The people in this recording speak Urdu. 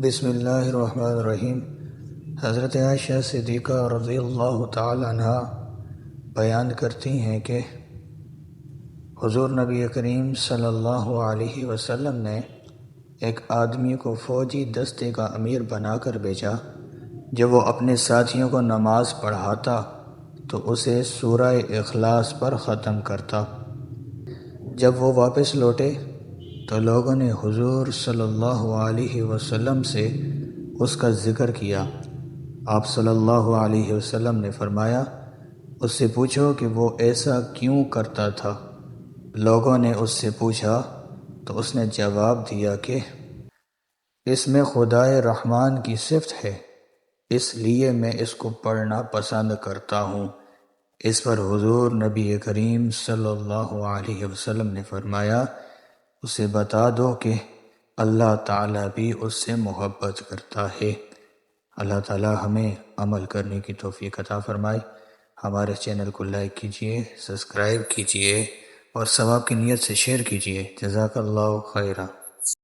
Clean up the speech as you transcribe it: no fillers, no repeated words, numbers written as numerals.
بسم اللہ الرحمن الرحیم۔ حضرت عائشہ صدیقہ رضی اللہ تعالی عنہ بیان کرتی ہیں کہ حضور نبی کریم صلی اللہ علیہ وسلم نے ایک آدمی کو فوجی دستے کا امیر بنا کر بھیجا۔ جب وہ اپنے ساتھیوں کو نماز پڑھاتا تو اسے سورہ اخلاص پر ختم کرتا۔ جب وہ واپس لوٹے تو لوگوں نے حضور صلی اللہ علیہ وسلم سے اس کا ذکر کیا۔ آپ صلی اللہ علیہ وسلم نے فرمایا، اس سے پوچھو کہ وہ ایسا کیوں کرتا تھا۔ لوگوں نے اس سے پوچھا تو اس نے جواب دیا کہ اس میں خدائے رحمان کی صفت ہے، اس لیے میں اس کو پڑھنا پسند کرتا ہوں۔ اس پر حضور نبی کریم صلی اللہ علیہ وسلم نے فرمایا، اسے بتا دو کہ اللہ تعالیٰ بھی اس سے محبت کرتا ہے۔ اللہ تعالیٰ ہمیں عمل کرنے کی توفیق عطا فرمائے۔ ہمارے چینل کو لائک کیجئے، سبسکرائب کیجئے اور ثواب کی نیت سے شیئر کیجئے۔ جزاک اللہ خیرہ۔